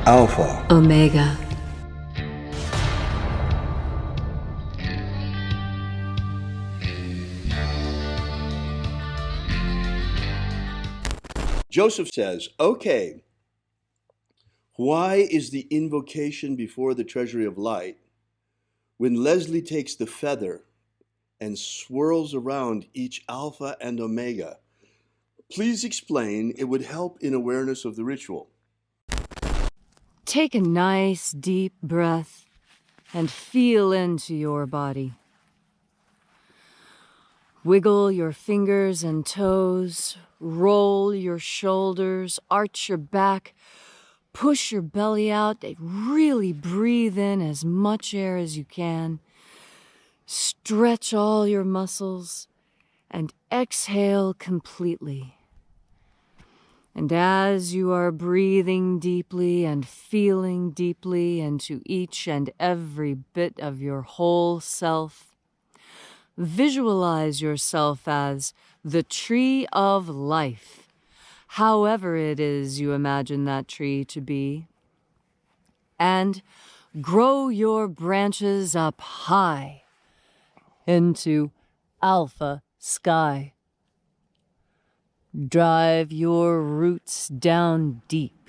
Alpha Omega. Joseph says, okay, why is the invocation before the treasury of light when Leslie takes the feather and swirls around each alpha and omega? Please explain. It would help in awareness of the ritual. Take a nice deep breath and feel into your body. Wiggle your fingers and toes, roll your shoulders, arch your back, push your belly out, really breathe in as much air as you can. Stretch all your muscles and exhale completely. And as you are breathing deeply and feeling deeply into each and every bit of your whole self, visualize yourself as the tree of life, however it is you imagine that tree to be, and grow your branches up high into alpha sky. Drive your roots down deep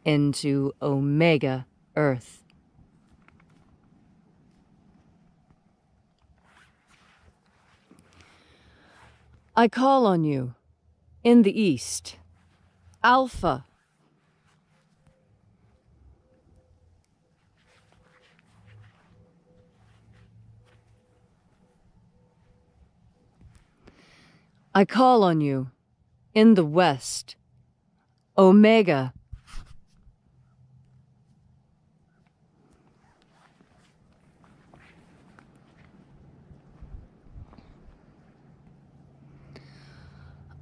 into Omega Earth. I call on you in the east, Alpha. I call on you in the west, Omega.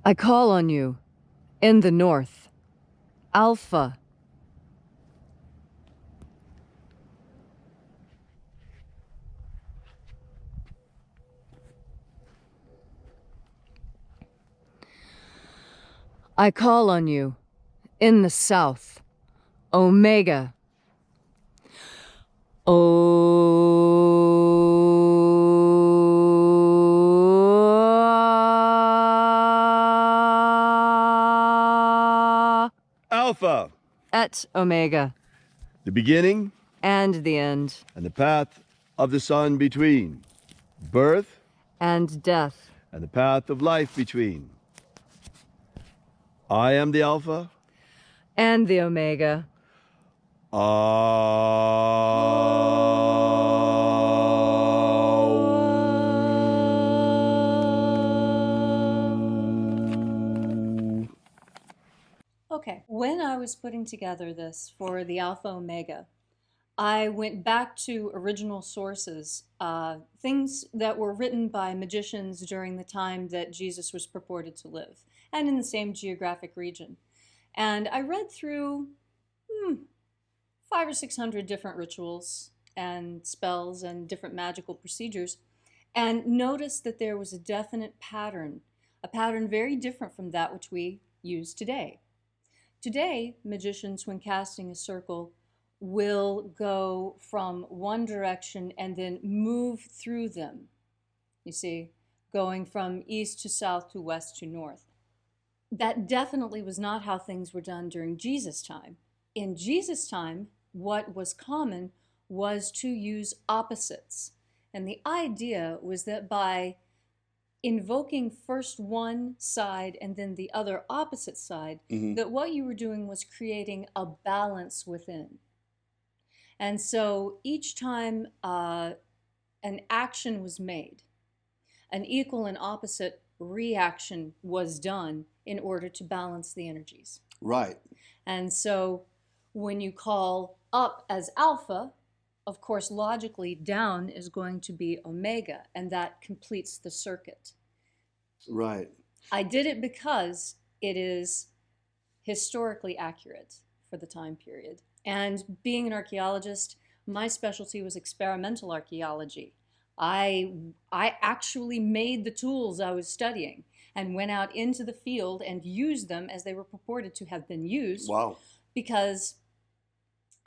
I call on you in the north, Alpha. I call on you in the south, Omega. Alpha, Et Omega. the beginning And the end. and the path of the sun between, birth And death. and the path of life between. I am the Alpha. And the Omega. Okay, when I was putting together this for the Alpha Omega, I went back to original sources, things that were written by magicians during the time that Jesus was purported to live, and in the same geographic region. And I read through 500 or 600 different rituals and spells and different magical procedures, and noticed that there was a definite pattern, a pattern very different from that which we use today. Today, magicians, when casting a circle, will go from one direction and then move through them. You see, going from east to south to west to north. That definitely was not how things were done during Jesus' time. In Jesus' time, what was common was to use opposites. And the idea was that by invoking first one side and then the other opposite side, that what you were doing was creating a balance within. And so each time an action was made, an equal and opposite reaction was done in order to balance the energies. Right. And so when you call up as Alpha, of course, logically, down is going to be Omega, and that completes the circuit. Right. I did it because it is historically accurate for the time period. And being an archaeologist, my specialty was experimental archaeology. I actually made the tools I was studying and went out into the field and used them as they were purported to have been used. Wow. Because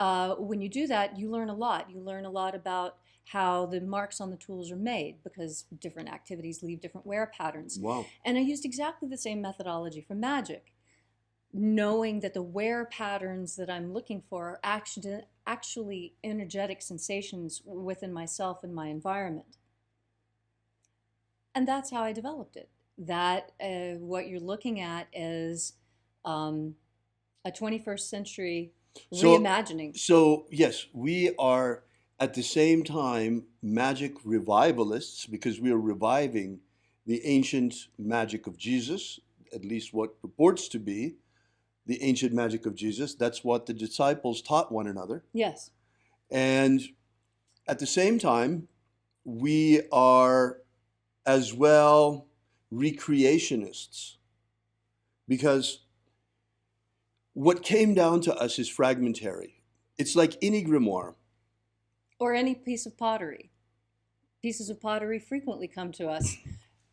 When you do that, you learn a lot. You learn a lot about how the marks on the tools are made because different activities leave different wear patterns. Wow. And I used exactly the same methodology for Magick, knowing that the wear patterns that I'm looking for are actually energetic sensations within myself and my environment. And that's how I developed it. That what you're looking at is a 21st century reimagining. So yes, we are at the same time magic revivalists because we are reviving the ancient magic of Jesus, at least what purports to be the ancient magic of Jesus. That's what the disciples taught one another. Yes. And at the same time, we are as well recreationists because what came down to us is fragmentary. It's like any grimoire. Or any piece of pottery. Pieces of pottery frequently come to us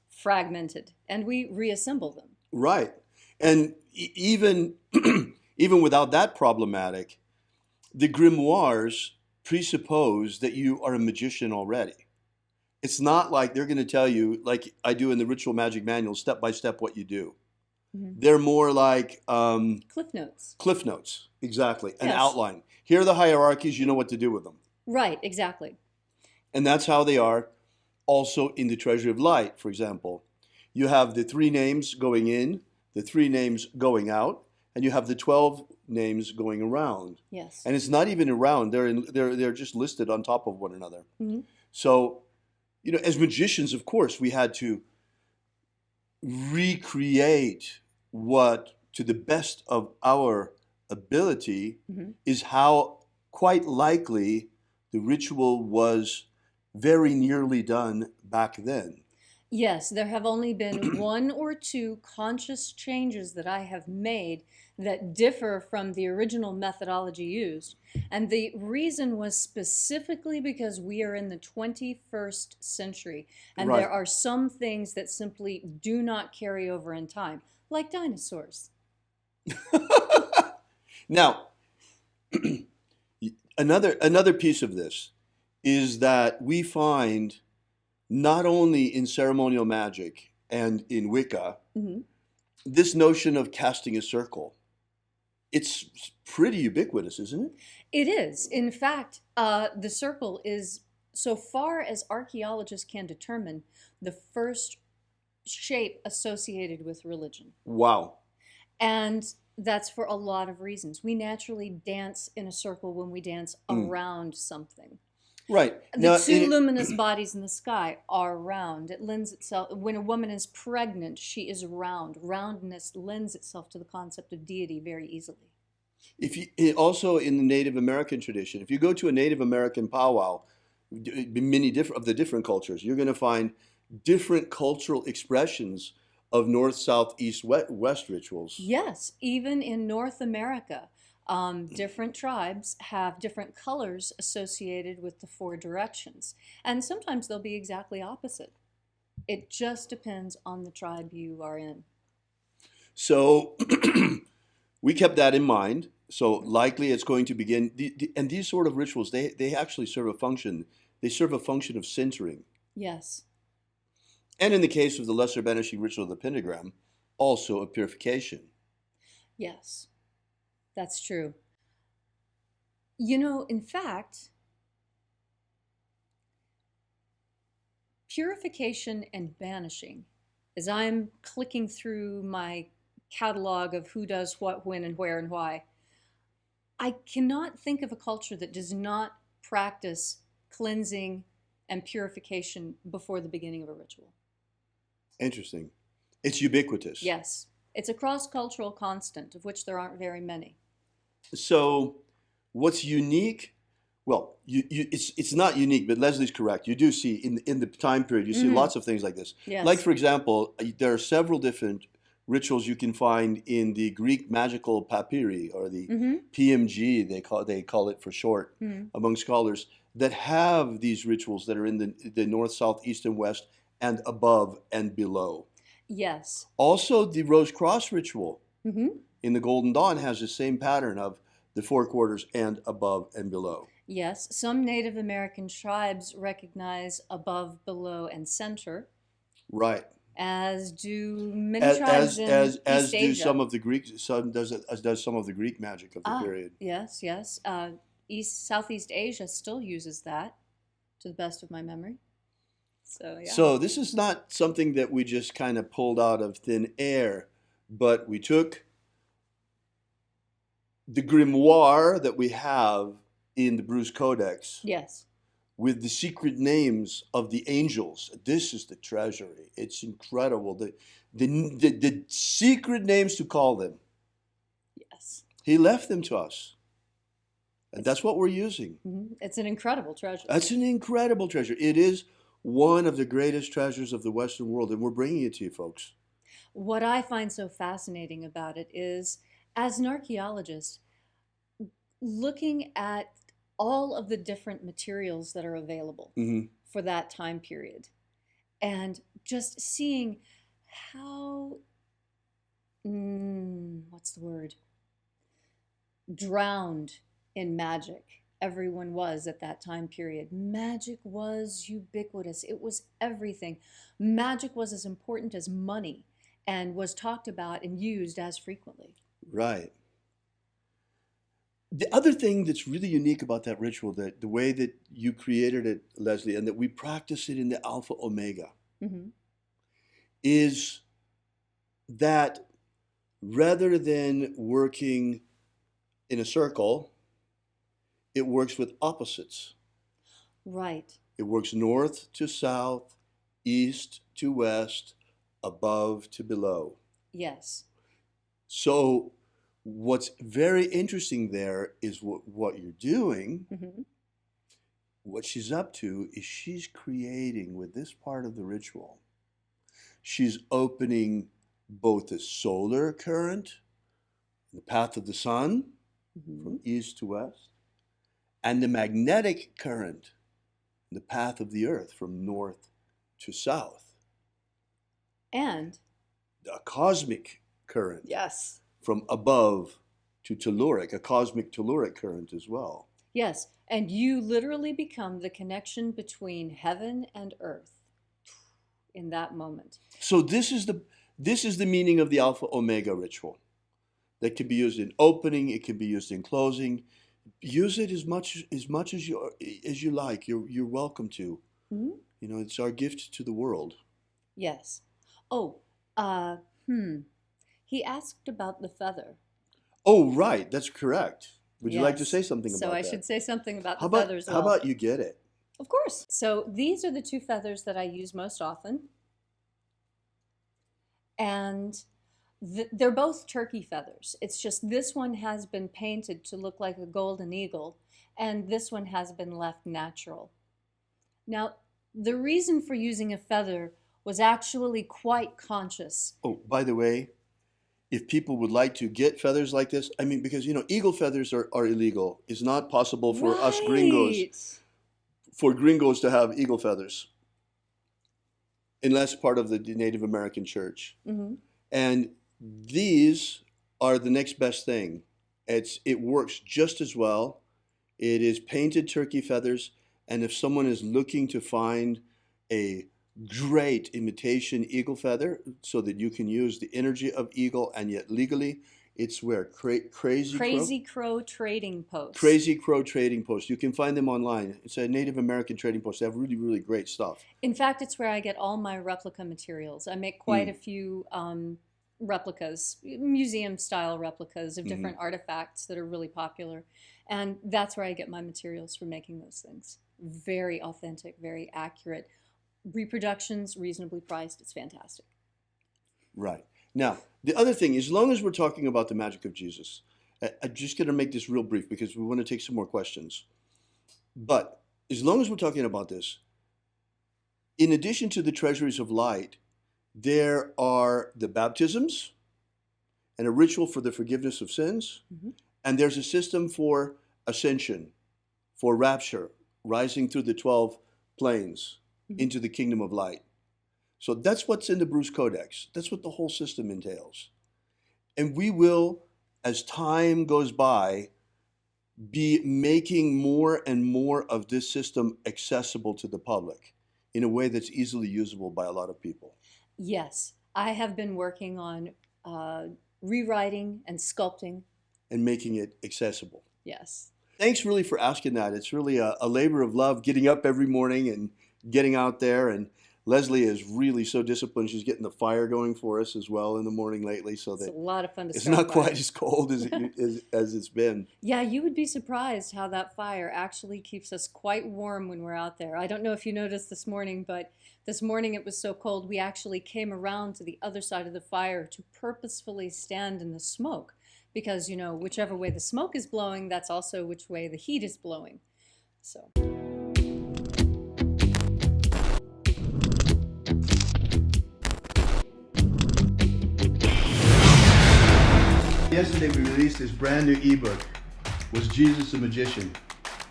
fragmented, and we reassemble them. Right. And even even without that problematic, the grimoires presuppose that you are a magician already. It's not like they're going to tell you, like I do in the Ritual Magic Manual, step by step what you do. Mm-hmm. They're more like Cliff notes. Cliff notes, exactly, an Yes. outline. Here are the hierarchies, you know what to do with them. Right, exactly. And that's how they are also in the Treasury of Light, for example. You have the 3 names going in, the 3 names going out, and you have the 12 names going around. Yes. And it's not even around, they're just listed on top of one another. Mm-hmm. So, you know, as magicians, of course, we had to recreate what, to the best of our ability, Mm-hmm. is how quite likely the ritual was very nearly done back then. Yes, there have only been 1 or 2 conscious changes that I have made that differ from the original methodology used. And the reason was specifically because we are in the 21st century, and Right. there are some things that simply do not carry over in time, like dinosaurs. Now, another piece of this is that we find not only in ceremonial magic and in Wicca, Mm-hmm. this notion of casting a circle. It's pretty ubiquitous, isn't it? It is. In fact, the circle is, so far as archaeologists can determine, the first shape associated with religion. Wow. And that's for a lot of reasons. We naturally dance in a circle when we dance around something. Right. The Now, 2 luminous bodies in the sky are round. It lends itself, when a woman is pregnant, she is round. Roundness lends itself to the concept of deity very easily. if you also in the Native American tradition, if you go to a Native American powwow, many of the different cultures, you're going to find different cultural expressions of north, south, east, west rituals. Yes, even in North America, different tribes have different colors associated with the 4 directions. And sometimes they'll be exactly opposite. It just depends on the tribe you are in. So we kept that in mind. So likely it's going to begin, and these sort of rituals, they actually serve a function. They serve a function of centering. Yes. And in the case of the lesser banishing ritual of the pentagram, also of purification. Yes, that's true. You know, in fact, purification and banishing, as I'm clicking through my catalog of who does what, when, and where, and why, I cannot think of a culture that does not practice cleansing and purification before the beginning of a ritual. Interesting. It's ubiquitous. Yes, it's a cross-cultural constant, of which there aren't very many. So what's unique? Well, it's not unique, but Leslie's correct. You do see in the time period, you see lots of things like this. Yes. Like, for example, there are several different rituals you can find in the Greek magical papyri, or the PMG, they call it for short, among scholars, that have these rituals that are in the north, south, east, and west, and above and below. Yes. Also, the Rose Cross ritual Mm-hmm. in the Golden Dawn has the same pattern of the four quarters and above and below. Yes, some Native American tribes recognize above, below, and center, Right. as do many tribes in As East do Asia. some of the Greeks. As does some of the Greek magic of the period. Yes, yes. Southeast Asia still uses that, to the best of my memory. So, yeah. So this is not something that we just kind of pulled out of thin air, but we took the grimoire that we have in the Bruce Codex Yes. with the secret names of the angels. This is the treasury. It's incredible. The secret names to call them. Yes. He left them to us. And that's what we're using. Mm-hmm. It's an incredible treasure. That's an incredible treasure. It is one of the greatest treasures of the Western world, and we're bringing it to you, folks. What I find so fascinating about it is, as an archaeologist, looking at all of the different materials that are available for that time period, and just seeing how, what's the word? Drowned in magic everyone was at that time period. Magic was ubiquitous. It was everything. Magic was as important as money and was talked about and used as frequently. Right. The other thing that's really unique about that ritual, that the way that you created it, Leslie, and that we practice it in the Alpha Omega, is that rather than working in a circle, it works with opposites. Right. It works north to south, east to west, above to below. Yes. So what's very interesting there is what you're doing. What she's up to is she's creating with this part of the ritual. She's opening both the solar current, the path of the sun, from east to west, and the magnetic current, the path of the earth, from north to south. And a cosmic current. Yes. From above to telluric, a cosmic telluric current as well. Yes, and you literally become the connection between heaven and earth in that moment. So this is the meaning of the Alpha Omega ritual. That can be used in opening, it can be used in closing. Use it as much as you like. You're welcome to. You know, it's our gift to the world. Yes. Oh, he asked about the feather. Oh, right. That's correct. Would you like to say something about that? So I should say something about the feathers. How about you get it? Of course. So these are the two feathers that I use most often. And they're both turkey feathers. It's just this one has been painted to look like a golden eagle, and this one has been left natural. Now, the reason for using a feather was actually quite conscious. Oh, by the way, if people would like to get feathers like this, I mean, because, you know, eagle feathers are illegal. It's not possible for us gringos, to have eagle feathers, unless part of the Native American church. And these are the next best thing. It works just as well. It is painted turkey feathers, and if someone is looking to find a great imitation eagle feather so that you can use the energy of eagle and yet legally, it's where Crazy Crow Trading Post. Crazy Crow Trading Post. You can find them online. It's a Native American trading post. They have really, really great stuff. In fact, it's where I get all my replica materials. I make quite a few replicas, museum-style replicas of different artifacts that are really popular. And that's where I get my materials for making those things. Very authentic, very accurate. Reproductions, reasonably priced. It's fantastic. Right. Now, the other thing, as long as we're talking about the magic of Jesus, I'm just going to make this real brief because we want to take some more questions. But as long as we're talking about this, in addition to the treasuries of light, there are the baptisms and a ritual for the forgiveness of sins. And there's a system for ascension, for rapture, rising through the 12 planes into the kingdom of light. So that's what's in the Bruce Codex. That's what the whole system entails. And we will, as time goes by, be making more and more of this system accessible to the public in a way that's easily usable by a lot of people? Yes, I have been working on rewriting and sculpting. And making it accessible. Yes. Thanks really for asking that. It's really a labor of love, getting up every morning and getting out there. And Leslie is really so disciplined. She's getting the fire going for us as well in the morning lately, so that It's a lot of fun to it's start not fire. quite as cold as as it's been. Yeah, you would be surprised how that fire actually keeps us quite warm when we're out there. I don't know if you noticed this morning, but this morning it was so cold we actually came around to the other side of the fire to purposefully stand in the smoke. Because, you know, whichever way the smoke is blowing, that's also which way the heat is blowing. So. Yesterday we released this brand new ebook, Was Jesus a Magician?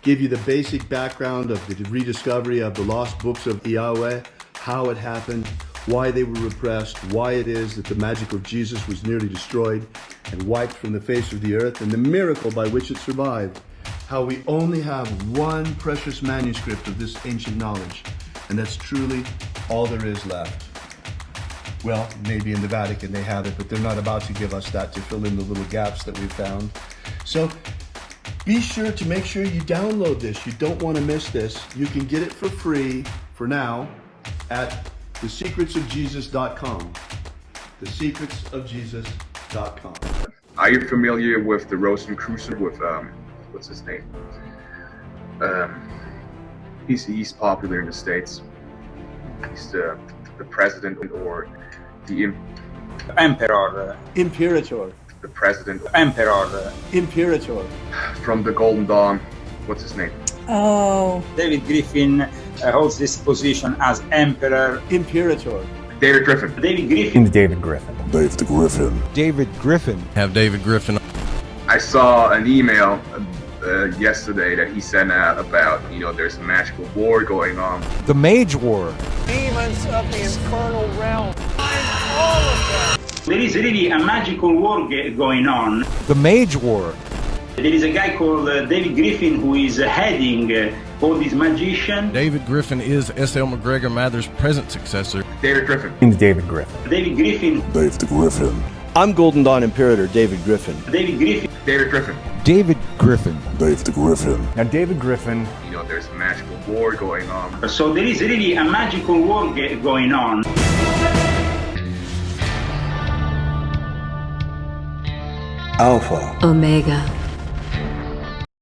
Give you the basic background of the rediscovery of the lost books of Yahweh, how it happened, why they were repressed, why it is that the magic of Jesus was nearly destroyed and wiped from the face of the earth, and the miracle by which it survived. How we only have one precious manuscript of this ancient knowledge, and that's truly all there is left. Well, maybe in the Vatican they have it, but they're not about to give us that to fill in the little gaps that we've found. So be sure to make sure you download this. You don't want to miss this. You can get it for free for now at thesecretsofjesus.com. Thesecretsofjesus.com. Are you familiar with the Rosicrucian with what's his name? He's popular in the States. He's the president or the Emperor. Imperator. The president. Emperor. Imperator. From the Golden Dawn. What's his name? Oh. David Griffin holds this position as Emperor. Imperator. David Griffin. David Griffin. David Griffin. David Griffin. David Griffin. Have David Griffin. I saw an email yesterday that he sent out about, you know, there's a magical war going on. The Mage War. Demons of the infernal realm. All of them. There is really a magical war going on. The Mage War. There is a guy called David Griffin who is heading all these magicians. David Griffin is S.L. McGregor Mather's present successor. David Griffin. David Griffin. David Griffin. David Griffin. I'm Golden Dawn Imperator David Griffin. David Griffin. David Griffin. David Griffin. David Griffin. Now David Griffin. You know, there's a magical war going on. So there is really a magical war going on. Alpha Omega.